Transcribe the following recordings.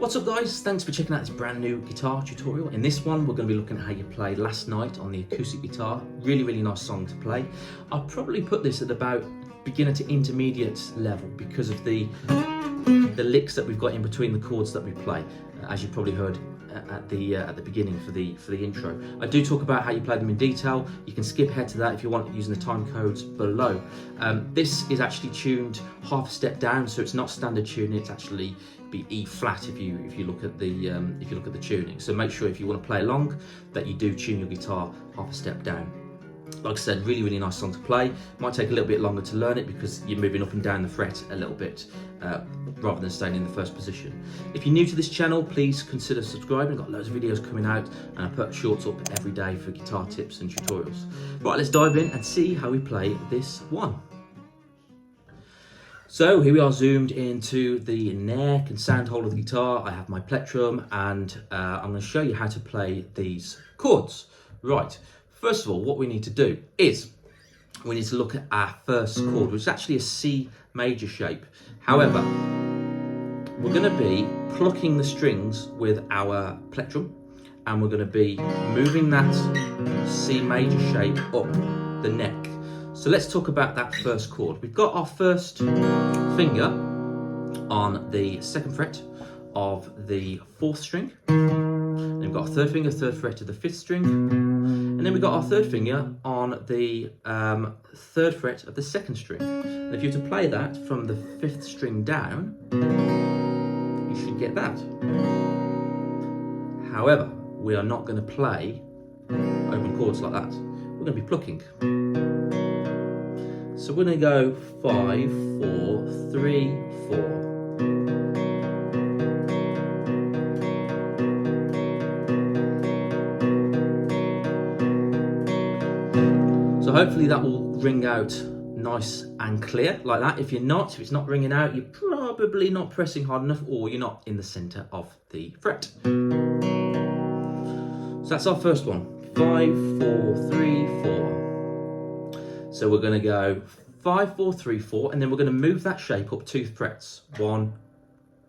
What's up guys, thanks for checking out this brand new guitar tutorial. In this one we're going to be looking at how you played Last Night on the acoustic guitar. Really nice song to play. I'll probably put this at about beginner to intermediate level because of the licks that we've got in between the chords that we play, as you probably heard at the beginning for the intro. I do talk about how you play them in detail. You can skip ahead to that if you want, using the time codes below. This is actually tuned half a step down, so it's not standard tuning. It's actually be E flat if you look at the tuning. So make sure if you want to play along that you do tune your guitar half a step down. Like I said, really nice song to play. Might take a little bit longer to learn it because you're moving up and down the fret a little bit rather than staying in the first position. If you're new to this channel, please consider subscribing. I've got loads of videos coming out and I put shorts up every day for guitar tips and tutorials. Right, let's dive in and see how we play this one. So here we are, zoomed into the neck and sound hole of the guitar. I have my plectrum and I'm going to show you how to play these chords. Right, first of all, what we need to do is we need to look at our first chord, which is actually a C major shape. However, we're going to be plucking the strings with our plectrum and we're going to be moving that C major shape up the neck. So let's talk about that first chord. We've got our first finger on the second fret of the fourth string. Then we've got our third finger, third fret of the fifth string. And then we've got our third finger on the third fret of the second string. And if you were to play that from the fifth string down, you should get that. However, we are not going to play open chords like that. We're going to be plucking. So we're going to go 5, 4, 3, 4. So hopefully that will ring out nice and clear like that. If it's not ringing out, you're probably not pressing hard enough or you're not in the center of the fret. So that's our first one. 5, 4, 3, 4. So we're going to go 5, 4, 3, 4, and then we're going to move that shape up 2 frets. 1,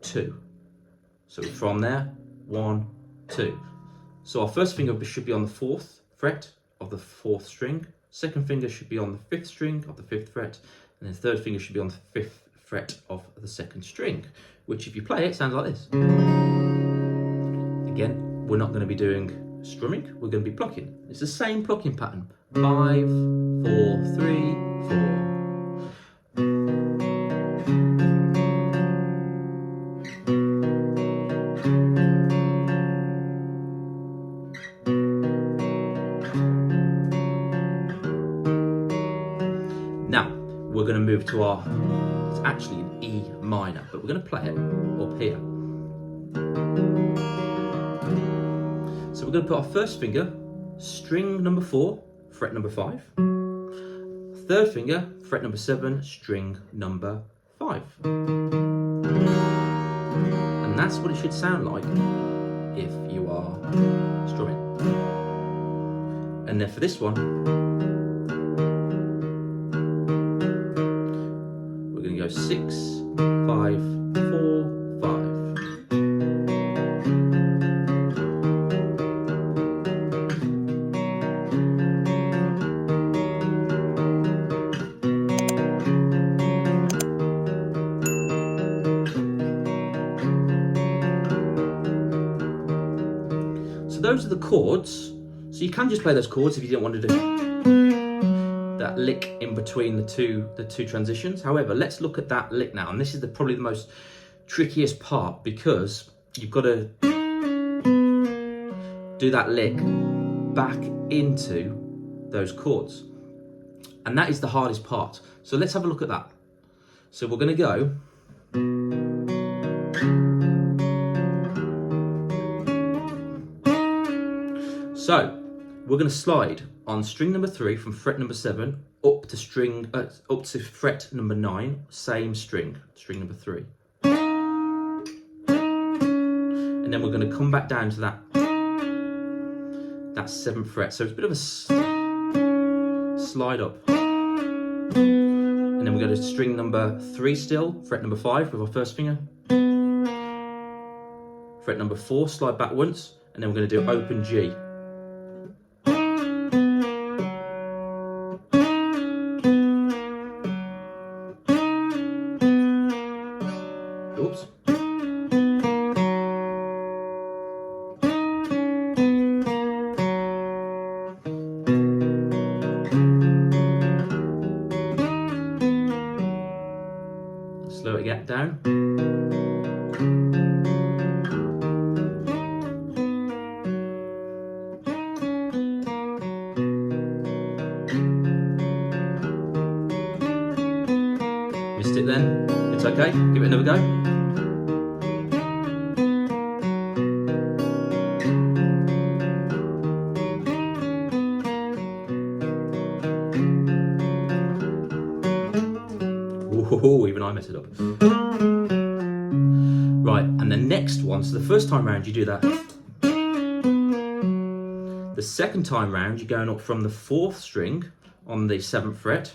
2. So from there, 1, 2. So our first finger should be on the 4th fret of the 4th string. Second finger should be on the 5th string of the 5th fret, and then third finger should be on the 5th fret of the 2nd string, which if you play it sounds like this. Again, we're not going to be doing strumming, we're going to be plucking. It's the same plucking pattern. 5, 4, 3, 4. Now, we're going to move to our, it's actually an E minor, but we're going to play it up here. So we're going to put our first finger, string number 4, fret number 5. Third finger, fret number 7, string number 5. And that's what it should sound like if you are strumming. And then for this one, we're going to go 6, 5, 4, 5. Those are the chords, so you can just play those chords if you didn't want to do that lick in between the two transitions. However, let's look at that lick now, and this is probably the most trickiest part because you've got to do that lick back into those chords, and that is the hardest part. So let's have a look at that. So we're going to go. So we're going to slide on string number 3 from fret number 7 up to fret number 9, same string number 3, and then we're going to come back down to that 7th fret. So it's a bit of a slide up, and then we go to string number 3 still, fret number 5 with our first finger, fret number 4, slide back once, and then we're going to do open G. Oops. Slow it down. Missed it then. It's okay. Give it another go. Ooh, even I mess it up. Right, and the next one, so the first time round you do that. The second time round you're going up from the 4th string on the 7th fret.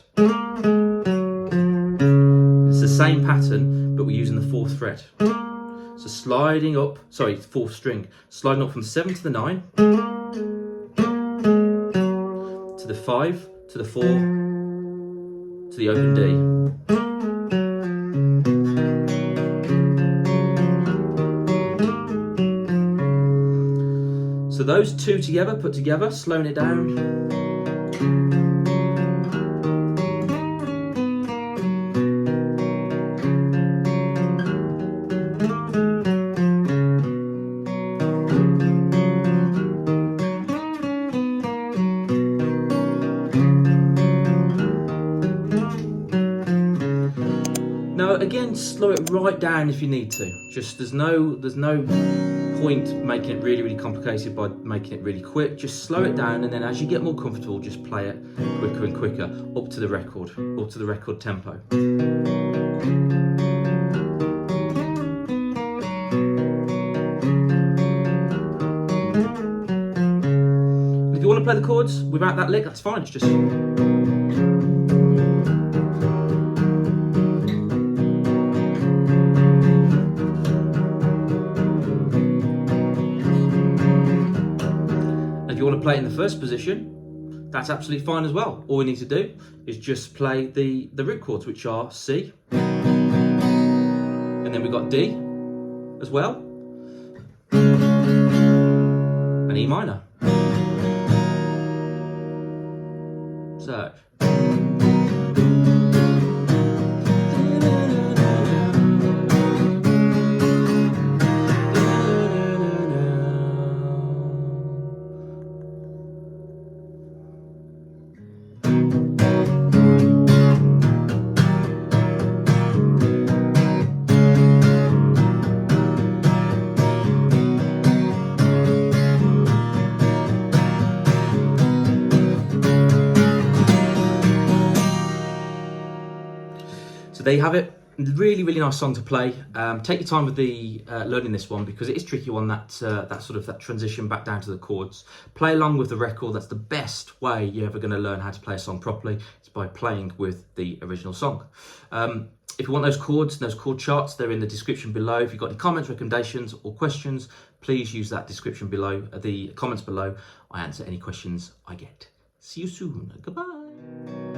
It's the same pattern, but we're using the 4th fret. So sliding up, sorry, 4th string, sliding up from the 7 to the 9, to the 5, to the 4, to the open D. So those two together, put together, slowing it down. Now again, slow it right down if you need to. Just there's no point making it really complicated by making it really quick. Just slow it down, and then as you get more comfortable, just play it quicker and quicker up to the record tempo. And if you want to play the chords without that lick, that's fine. It's just you want to play it in the first position, that's absolutely fine as well. All we need to do is just play the root chords, which are C, and then we've got D as well, and E minor. So So there you have it. Really nice song to play. Take your time with the learning this one, because it is tricky on that transition back down to the chords. Play along with the record. That's the best way you're ever going to learn how to play a song properly. It's by playing with the original song. If you want those chords, those chord charts, they're in the description below. If you've got any comments, recommendations, or questions, please use that description below, the comments below. I answer any questions I get. See you soon. Goodbye.